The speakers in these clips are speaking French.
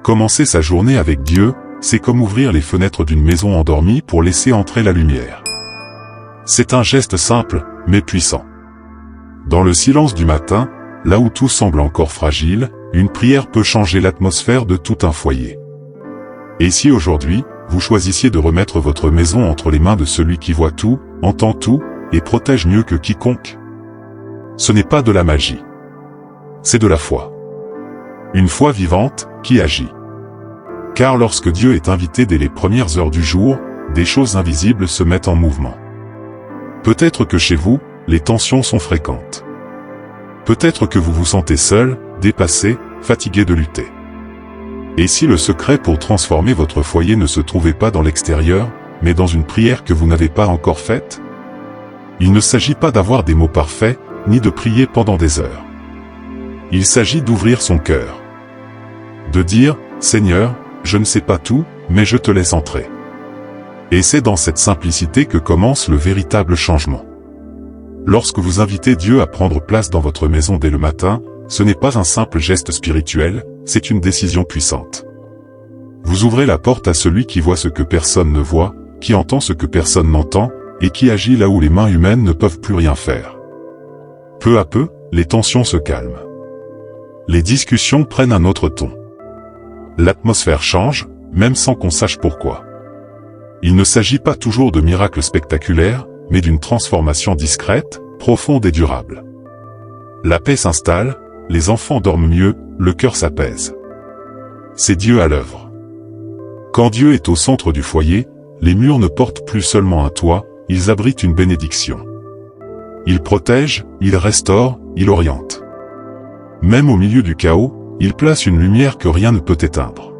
Commencer sa journée avec Dieu, c'est comme ouvrir les fenêtres d'une maison endormie pour laisser entrer la lumière. C'est un geste simple, mais puissant. Dans le silence du matin, là où tout semble encore fragile, une prière peut changer l'atmosphère de tout un foyer. Et si aujourd'hui, vous choisissiez de remettre votre maison entre les mains de celui qui voit tout, entend tout, et protège mieux que quiconque? Ce n'est pas de la magie. C'est de la foi. Une foi vivante, qui agit. Car lorsque Dieu est invité dès les premières heures du jour, des choses invisibles se mettent en mouvement. Peut-être que chez vous, les tensions sont fréquentes. Peut-être que vous vous sentez seul, dépassé, fatigué de lutter. Et si le secret pour transformer votre foyer ne se trouvait pas dans l'extérieur, mais dans une prière que vous n'avez pas encore faite? Il ne s'agit pas d'avoir des mots parfaits, ni de prier pendant des heures. Il s'agit d'ouvrir son cœur. De dire, Seigneur, je ne sais pas tout, mais je te laisse entrer. Et c'est dans cette simplicité que commence le véritable changement. Lorsque vous invitez Dieu à prendre place dans votre maison dès le matin, ce n'est pas un simple geste spirituel, c'est une décision puissante. Vous ouvrez la porte à celui qui voit ce que personne ne voit, qui entend ce que personne n'entend, et qui agit là où les mains humaines ne peuvent plus rien faire. Peu à peu, les tensions se calment. Les discussions prennent un autre ton. L'atmosphère change, même sans qu'on sache pourquoi. Il ne s'agit pas toujours de miracles spectaculaires, mais d'une transformation discrète, profonde et durable. La paix s'installe, les enfants dorment mieux, le cœur s'apaise. C'est Dieu à l'œuvre. Quand Dieu est au centre du foyer, les murs ne portent plus seulement un toit, ils abritent une bénédiction. Il protège, il restaure, il oriente. Même au milieu du chaos, il place une lumière que rien ne peut éteindre.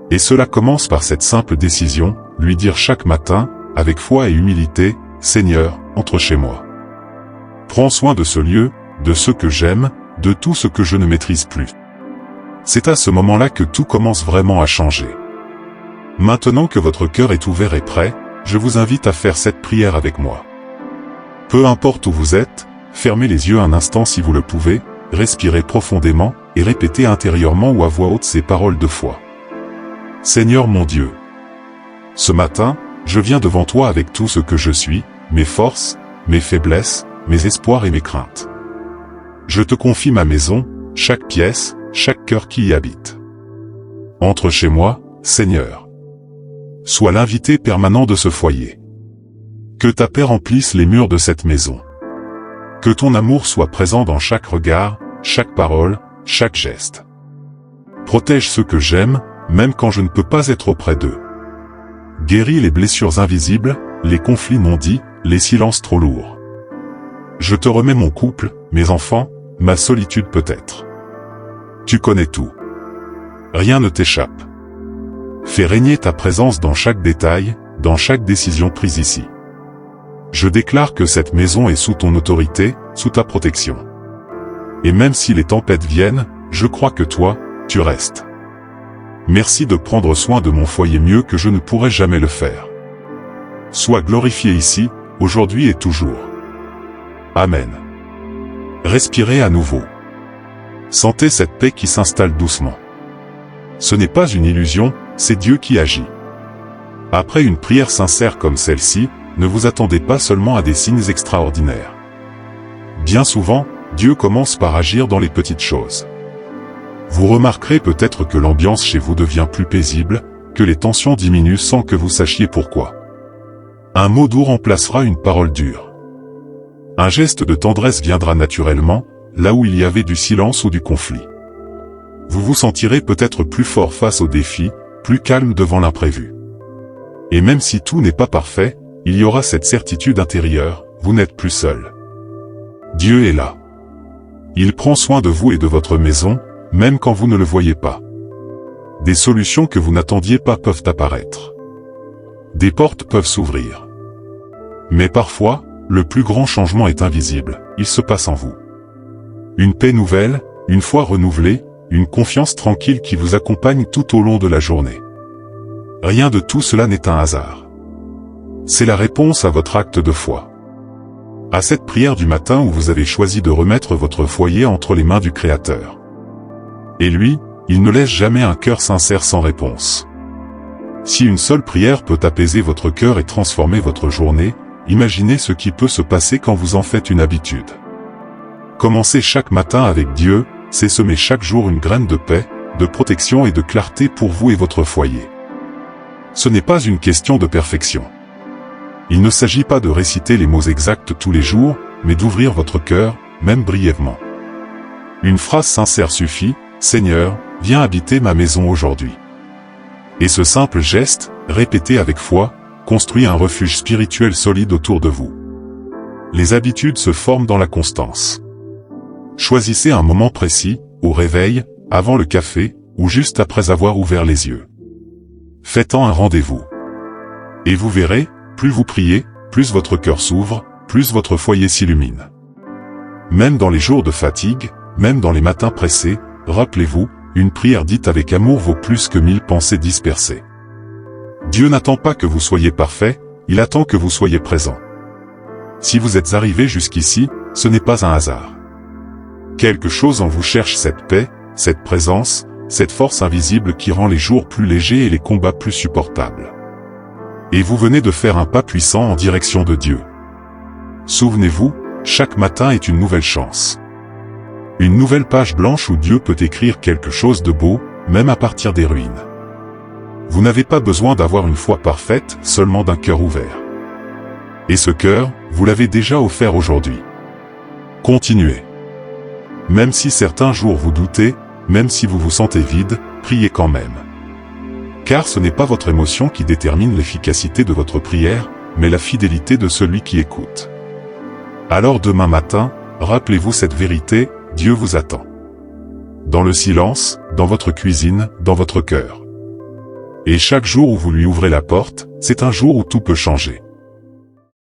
Et cela commence par cette simple décision, lui dire chaque matin, avec foi et humilité, « Seigneur, entre chez moi. Prends soin de ce lieu, de ce que j'aime, de tout ce que je ne maîtrise plus. » C'est à ce moment-là que tout commence vraiment à changer. Maintenant que votre cœur est ouvert et prêt, je vous invite à faire cette prière avec moi. Peu importe où vous êtes, fermez les yeux un instant si vous le pouvez, respirez profondément, et répétez intérieurement ou à voix haute ces paroles de foi. Seigneur mon Dieu, ce matin, je viens devant toi avec tout ce que je suis, mes forces, mes faiblesses, mes espoirs et mes craintes. Je te confie ma maison, chaque pièce, chaque cœur qui y habite. Entre chez moi, Seigneur. Sois l'invité permanent de ce foyer. Que ta paix remplisse les murs de cette maison. Que ton amour soit présent dans chaque regard, chaque parole, chaque geste. Protège ceux que j'aime, même quand je ne peux pas être auprès d'eux. Guéris les blessures invisibles, les conflits non dits, les silences trop lourds. Je te remets mon couple, mes enfants, ma solitude peut-être. Tu connais tout. Rien ne t'échappe. Fais régner ta présence dans chaque détail, dans chaque décision prise ici. Je déclare que cette maison est sous ton autorité, sous ta protection. Et même si les tempêtes viennent, je crois que toi, tu restes. Merci de prendre soin de mon foyer mieux que je ne pourrais jamais le faire. Sois glorifié ici, aujourd'hui et toujours. Amen. Respirez à nouveau. Sentez cette paix qui s'installe doucement. Ce n'est pas une illusion, c'est Dieu qui agit. Après une prière sincère comme celle-ci, ne vous attendez pas seulement à des signes extraordinaires. Bien souvent, Dieu commence par agir dans les petites choses. Vous remarquerez peut-être que l'ambiance chez vous devient plus paisible, que les tensions diminuent sans que vous sachiez pourquoi. Un mot doux remplacera une parole dure. Un geste de tendresse viendra naturellement, là où il y avait du silence ou du conflit. Vous vous sentirez peut-être plus fort face aux défis, plus calme devant l'imprévu. Et même si tout n'est pas parfait, il y aura cette certitude intérieure, vous n'êtes plus seul. Dieu est là. Il prend soin de vous et de votre maison, même quand vous ne le voyez pas. Des solutions que vous n'attendiez pas peuvent apparaître. Des portes peuvent s'ouvrir. Mais parfois, le plus grand changement est invisible, il se passe en vous. Une paix nouvelle, une foi renouvelée, une confiance tranquille qui vous accompagne tout au long de la journée. Rien de tout cela n'est un hasard. C'est la réponse à votre acte de foi. À cette prière du matin où vous avez choisi de remettre votre foyer entre les mains du Créateur. Et lui, il ne laisse jamais un cœur sincère sans réponse. Si une seule prière peut apaiser votre cœur et transformer votre journée, imaginez ce qui peut se passer quand vous en faites une habitude. Commencez chaque matin avec Dieu, c'est semer chaque jour une graine de paix, de protection et de clarté pour vous et votre foyer. Ce n'est pas une question de perfection. Il ne s'agit pas de réciter les mots exacts tous les jours, mais d'ouvrir votre cœur, même brièvement. Une phrase sincère suffit, « Seigneur, viens habiter ma maison aujourd'hui ». Et ce simple geste, répété avec foi, construit un refuge spirituel solide autour de vous. Les habitudes se forment dans la constance. Choisissez un moment précis, au réveil, avant le café, ou juste après avoir ouvert les yeux. Faites-en un rendez-vous. Et vous verrez, plus vous priez, plus votre cœur s'ouvre, plus votre foyer s'illumine. Même dans les jours de fatigue, même dans les matins pressés, rappelez-vous, une prière dite avec amour vaut plus que 1000 pensées dispersées. Dieu n'attend pas que vous soyez parfait, il attend que vous soyez présent. Si vous êtes arrivé jusqu'ici, ce n'est pas un hasard. Quelque chose en vous cherche cette paix, cette présence, cette force invisible qui rend les jours plus légers et les combats plus supportables. Et vous venez de faire un pas puissant en direction de Dieu. Souvenez-vous, chaque matin est une nouvelle chance. Une nouvelle page blanche où Dieu peut écrire quelque chose de beau, même à partir des ruines. Vous n'avez pas besoin d'avoir une foi parfaite, seulement d'un cœur ouvert. Et ce cœur, vous l'avez déjà offert aujourd'hui. Continuez. Même si certains jours vous doutez, même si vous vous sentez vide, priez quand même. Car ce n'est pas votre émotion qui détermine l'efficacité de votre prière, mais la fidélité de celui qui écoute. Alors demain matin, rappelez-vous cette vérité, Dieu vous attend. Dans le silence, dans votre cuisine, dans votre cœur. Et chaque jour où vous lui ouvrez la porte, c'est un jour où tout peut changer.